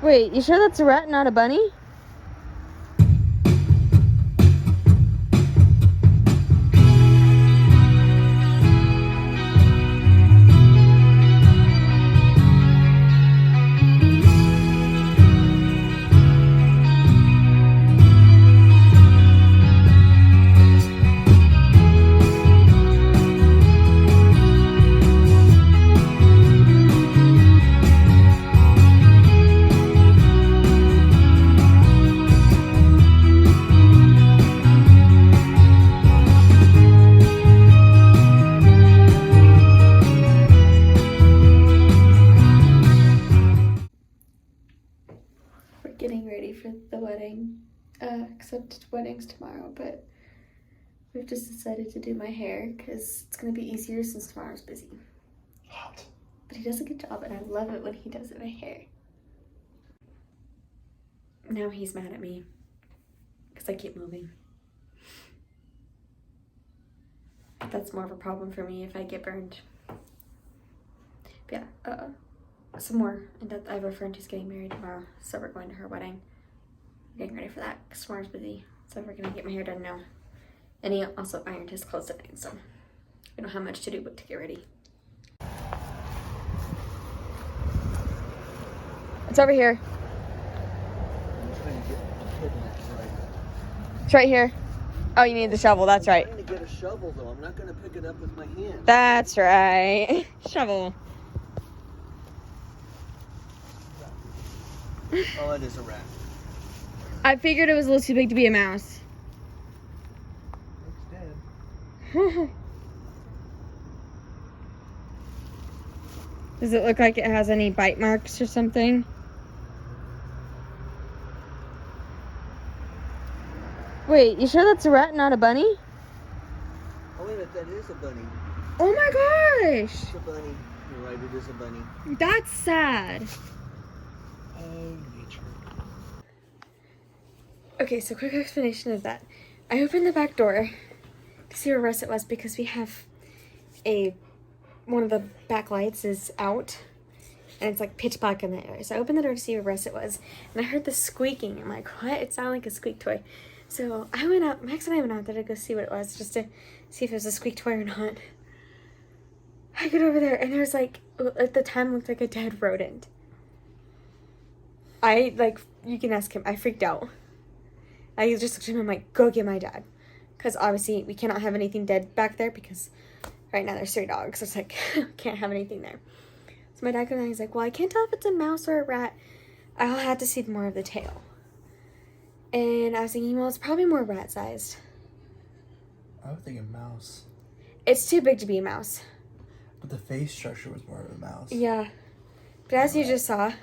Wait, you sure that's a rat, not a bunny? We're getting ready for the wedding, except wedding's tomorrow, but we've just decided to do my hair because it's going to be easier since tomorrow's busy. Hot. But he does a good job, and I love it when he does my hair. Now he's mad at me because I keep moving. That's more of a problem for me if I get burned. But yeah, some more. And I have a friend who's getting married tomorrow, so we're going to her wedding. We're getting ready for that because tomorrow's busy. So we're gonna get my hair done now. And he also ironed his clothes tonight, so we don't have much to do but to get ready. It's over here. It's right here. Oh, you need the shovel. That's right. I'm trying to get a shovel, though. I'm not going to pick it up with my hand. That's right. Shovel. Oh, it is a rat. I figured it was a little too big to be a mouse. It's dead. Does it look like it has any bite marks or something? Wait, you sure that's a rat, not a bunny? Oh, wait a minute. That is a bunny. Oh my gosh! It's a bunny. You're right. It is a bunny. That's sad. Oh, nature. Okay, so quick explanation of that. I opened the back door to see where Russet was because we have one of the back lights is out and it's like pitch black in the area. So I opened the door to see where Russet was and I heard this squeaking. I'm like, what? It sounded like a squeak toy. So I went out, Max and I went out there to go see what it was just to see if it was a squeak toy or not. I get over there and there's like, at the time looked like a dead rodent. You can ask him, I freaked out. I just looked at him and I'm like, go get my dad. Because obviously we cannot have anything dead back there because right now there's 3 dogs. So it's like, can't have anything there. So my dad comes out and he's like, well, I can't tell if it's a mouse or a rat. I'll have to see more of the tail. And I was thinking, well, it's probably more rat-sized. I would think a mouse. It's too big to be a mouse. But the face structure was more of a mouse. Yeah. But as you just saw,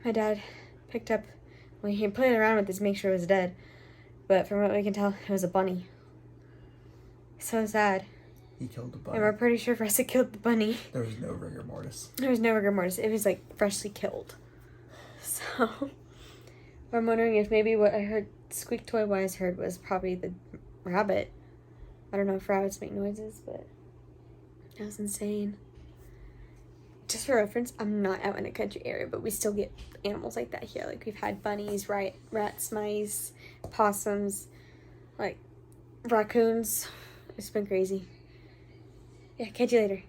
my dad picked up, well, he played around with this to make sure it was dead. But from what we can tell, it was a bunny. So sad. He killed the bunny. And we're pretty sure Russet killed the bunny. There was no rigor mortis. There was no rigor mortis. It was like freshly killed. So I'm wondering if maybe what I heard, squeak toy wise heard, was probably the rabbit. I don't know if rabbits make noises, but that was insane. Just for reference, I'm not out in a country area, but we still get animals like that here. Like we've had bunnies, rats, mice, possums, like raccoons. It's been crazy. Yeah, catch you later.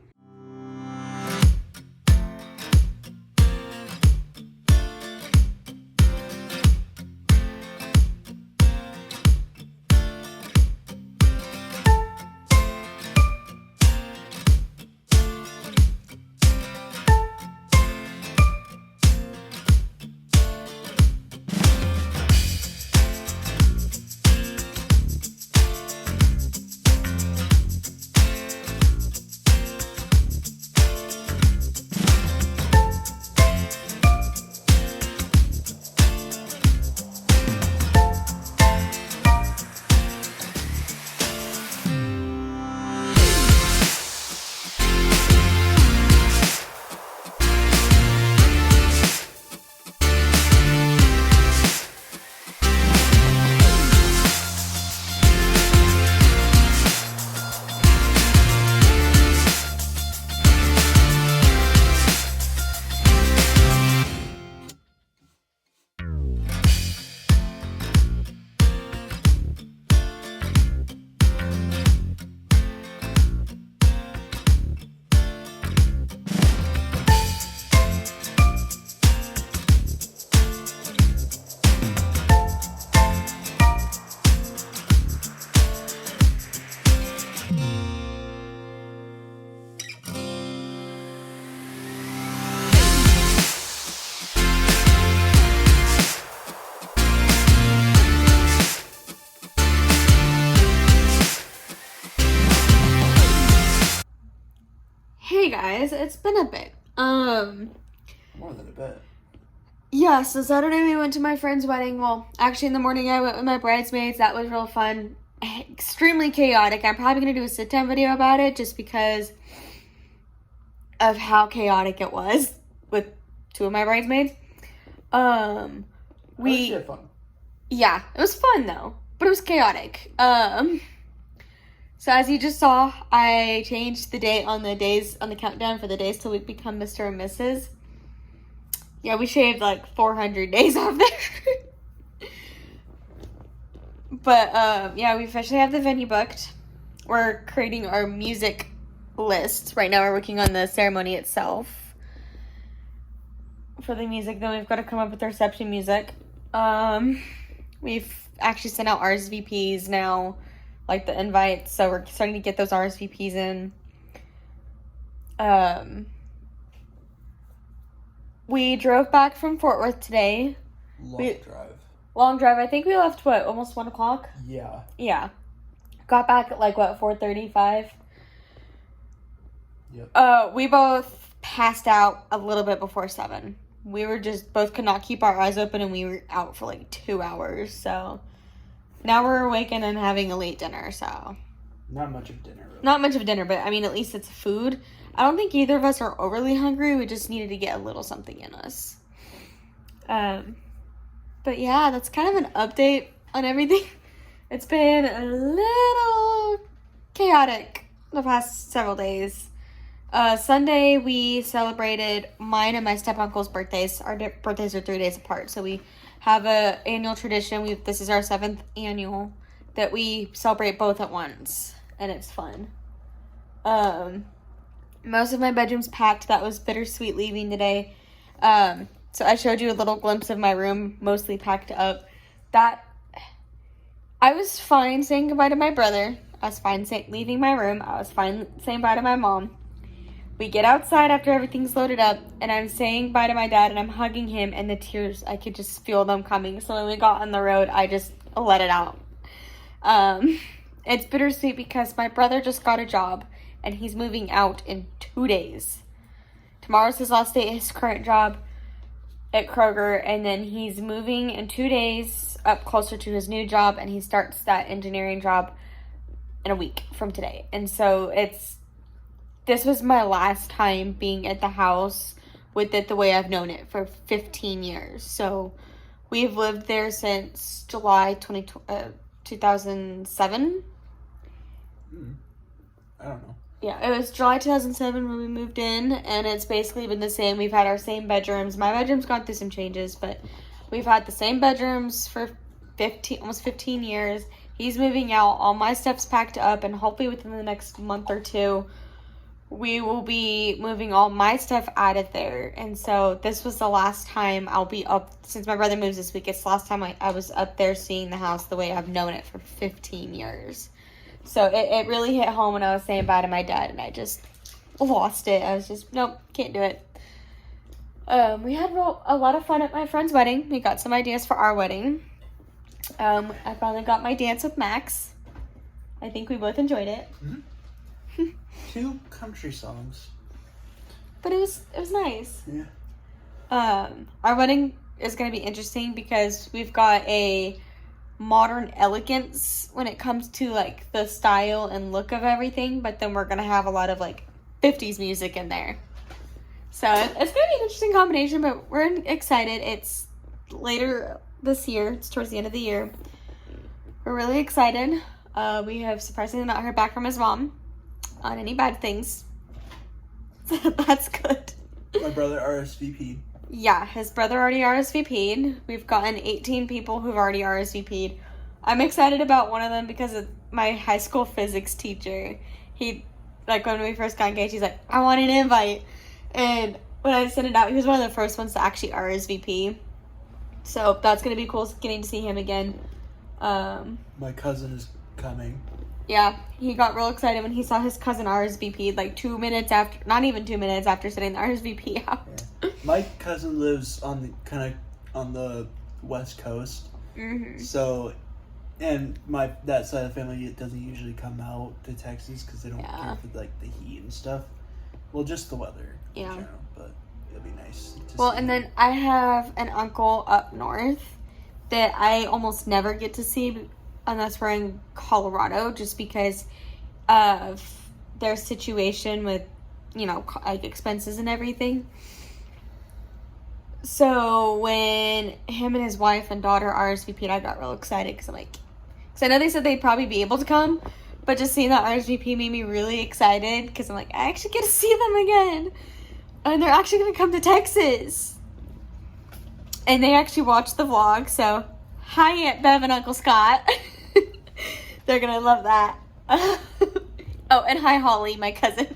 guys. It's been a bit. More than a bit. Yeah, so Saturday we went to my friend's wedding. Well, actually in the morning I went with my bridesmaids. That was real fun. Extremely chaotic. I'm probably going to do a sit-down video about it just because of how chaotic it was with two of my bridesmaids. We had fun. Yeah, it was fun though, but it was chaotic. So as you just saw, I changed the date on the countdown for the days till we become Mr. and Mrs. Yeah, we shaved like 400 days off there. But yeah, we officially have the venue booked. We're creating our music list. Right now we're working on the ceremony itself. For the music, then we've got to come up with the reception music. We've actually sent out RSVPs now, like the invites, so we're starting to get those RSVPs in. We drove back from Fort Worth today. Long drive. I think we left, what, almost 1 o'clock? Yeah. Yeah. Got back at, like, what, 4:35? Yep. We both passed out a little bit before 7. We were just, both could not keep our eyes open, and we were out for, like, 2 hours, so... Now we're awakened and having a late dinner, so... Not much of dinner, really. Not much of dinner, but, I mean, at least it's food. I don't think either of us are overly hungry. We just needed to get a little something in us. But, yeah, that's kind of an update on everything. It's been a little chaotic the past several days. Sunday, we celebrated mine and my step-uncle's birthdays. Our birthdays are 3 days apart, so we have a annual tradition. This is our 7th annual that we celebrate both at once, and it's fun. Most of my bedroom's packed. That was bittersweet leaving today. So I showed you a little glimpse of my room, mostly packed up. I was fine saying goodbye to my brother. I was fine leaving my room. I was fine saying bye to my mom. We get outside after everything's loaded up, and I'm saying bye to my dad, and I'm hugging him, and the tears, I could just feel them coming. So when we got on the road, I just let it out. It's bittersweet because my brother just got a job, and he's moving out in 2 days. Tomorrow's his last day at his current job at Kroger, and then he's moving in 2 days up closer to his new job, and he starts that engineering job in a week from today. And so this was my last time being at the house with it the way I've known it for 15 years. So we've lived there since July 2007. I don't know. Yeah, it was July 2007 when we moved in, and it's basically been the same. We've had our same bedrooms. My bedroom's gone through some changes, but we've had the same bedrooms for almost 15 years. He's moving out. All my stuff's packed up, and hopefully within the next month or two, we will be moving all my stuff out of there. And so this was the last time I'll be up, since my brother moves this week, it's the last time I was up there seeing the house the way I've known it for 15 years. So it really hit home when I was saying bye to my dad, and I just lost it. I was just, nope, can't do it. We had a lot of fun at my friend's wedding. We got some ideas for our wedding. I finally got my dance with Max. I think we both enjoyed it. Mm-hmm. 2 country songs. But it was nice. Yeah. Our wedding is going to be interesting because we've got a modern elegance when it comes to like the style and look of everything, but then we're going to have a lot of like 50s music in there. So it's going to be an interesting combination, but we're excited. It's later this year. It's towards the end of the year. We're really excited. We have surprisingly not heard back from his mom on any bad things. That's good. My brother RSVP'd. Yeah, his brother already RSVP'd. We've gotten 18 people who've already RSVP'd. I'm excited about one of them because of my high school physics teacher. He, like, when we first got engaged, he's like, I want an invite. And when I sent it out, he was one of the first ones to actually RSVP. So that's going to be cool getting to see him again. My cousin is coming. Yeah, he got real excited when he saw his cousin RSVP'd, like 2 minutes after, not even 2 minutes after sending the RSVP out. Yeah. My cousin lives on the West Coast. Mm-hmm. So, and that side of the family, it doesn't usually come out to Texas because they don't care for like the heat and stuff. Well, just the weather. Yeah. In general, but it'll be nice. To Well, see. and then I have an uncle up north that I almost never get to see unless we're in Colorado, just because of their situation with, like expenses and everything. So when him and his wife and daughter RSVP'd, I got real excited because I know they said they'd probably be able to come, but just seeing that RSVP made me really excited because I'm like, I actually get to see them again. And they're actually going to come to Texas. And they actually watched the vlog, so hi Aunt Bev and Uncle Scott. They're going to love that. Oh, and hi Holly, my cousin.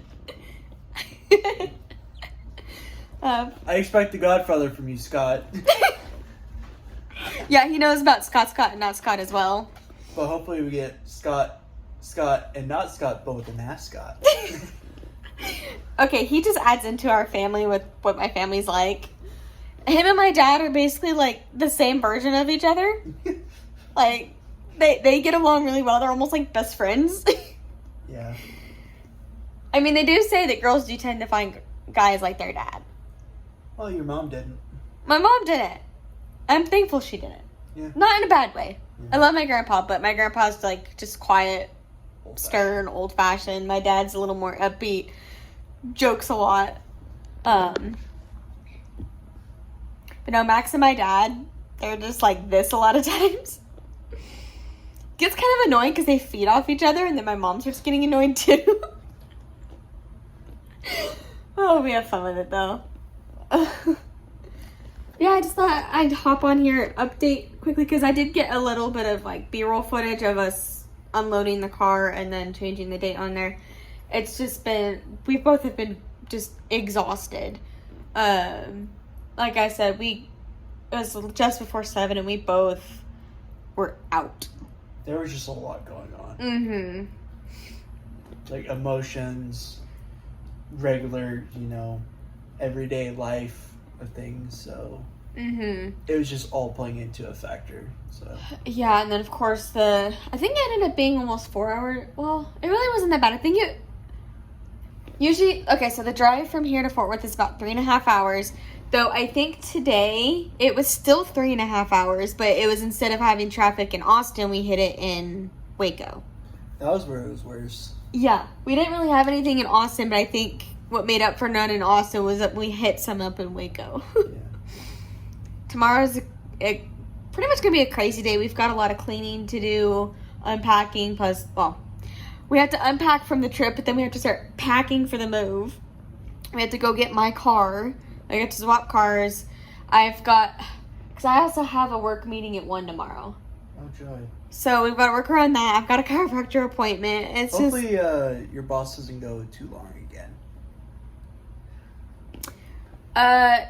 I expect the Godfather from you, Scott. Yeah, he knows about Scott, and not Scott as well. But hopefully we get Scott, and not Scott, but with a mascot. Okay, he just adds into our family with what my family's like. Him and my dad are basically like the same version of each other. Like, they get along really well. They're almost like best friends. Yeah. I mean, they do say that girls do tend to find guys like their dad. Well, your mom didn't. My mom didn't. I'm thankful she didn't. Yeah. Not in a bad way. Yeah. I love my grandpa, but my grandpa's like just quiet, stern, old-fashioned. My dad's a little more upbeat, jokes a lot. But no, Max and my dad, they're just like this a lot of times. Gets kind of annoying because they feed off each other, and then my mom starts getting annoyed too. Oh, we have fun with it though. Yeah, I just thought I'd hop on here, update quickly, because I did get a little bit of like B-roll footage of us unloading the car and then changing the date on there. It's just been, we both have been just exhausted. Like I said, it was just before 7 and we both were out. There was just a lot going on. Mm-hmm. Like emotions, regular, everyday life of things, so Mm-hmm. it was just all playing into a factor. So Yeah, and then of course I think it ended up being almost 4 hours. Well, it really wasn't that bad. I think it usually, okay, so the drive from here to Fort Worth is about 3.5 hours. Though I think today it was still 3.5 hours, but it was, instead of having traffic in Austin, we hit it in Waco. that was where it was worse. Yeah, we didn't really have anything in Austin, but I think what made up for none in Austin was that we hit some up in Waco. Yeah. Tomorrow's pretty much going to be a crazy day. We've got a lot of cleaning to do, unpacking, plus, well, we have to unpack from the trip, but then we have to start packing for the move. We have to go get my car. I get to swap cars. Because I also have a work meeting at 1 tomorrow. Oh, joy. So we've got to work around that. I've got a chiropractor appointment. It's Hopefully your boss doesn't go too long again.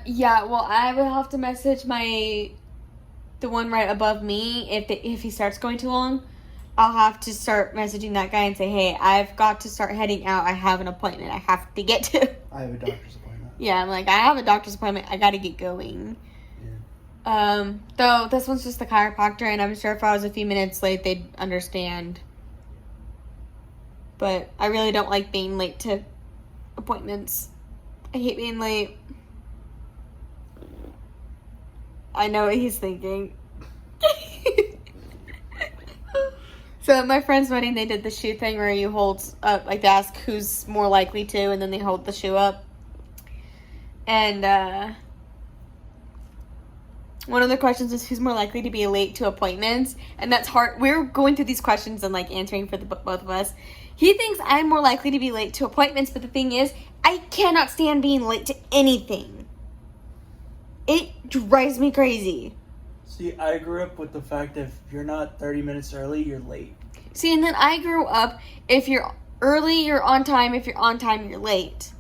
Yeah, well, I will have to message the one right above me. If he starts going too long, I'll have to start messaging that guy and say, hey, I've got to start heading out. I have an appointment I have to get to. I have a doctor's appointment. Yeah, I'm like, I have a doctor's appointment. I got to get going. Yeah. Though this one's just the chiropractor, and I'm sure if I was a few minutes late, they'd understand. But I really don't like being late to appointments. I hate being late. I know what he's thinking. So at my friend's wedding, they did the shoe thing where you hold up, like they ask who's more likely to, and then they hold the shoe up. And one of the questions is who's more likely to be late to appointments, and that's hard. We're going through these questions and like answering for both of us. He thinks I'm more likely to be late to appointments, but the thing is, I cannot stand being late to anything. It drives me crazy. See, I grew up with the fact that if you're not 30 minutes early, you're late. See, and then I grew up, if you're early, you're on time. If you're on time, you're late.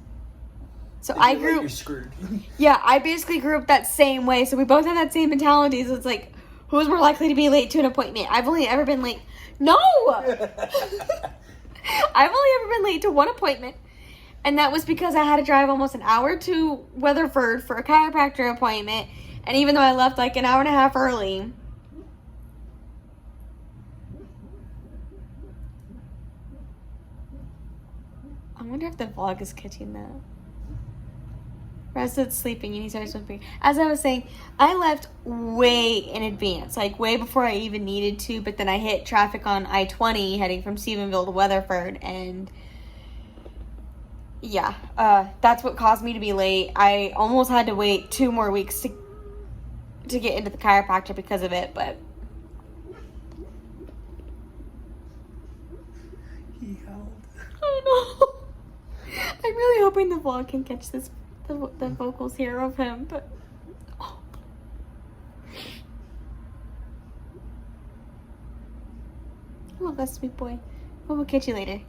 So If I you're late, grew... you're screwed. Yeah, I basically grew up that same way. So we both have that same mentality. So it's like, who's more likely to be late to an appointment? I've only ever been late. No! I've only ever been late to one appointment. And that was because I had to drive almost an hour to Weatherford for a chiropractor appointment. And even though I left like an hour and a half early... I wonder if the vlog is catching that. Rested sleeping and he started swimming. As I was saying, I left way in advance, like way before I even needed to, but then I hit traffic on I-20 heading from Stephenville to Weatherford, and yeah, that's what caused me to be late. I almost had to wait 2 more weeks to get into the chiropractor because of it, but He howled. I know. I'm really hoping the vlog can catch the vocals here of him, but oh. I love that sweet boy. We'll catch you later.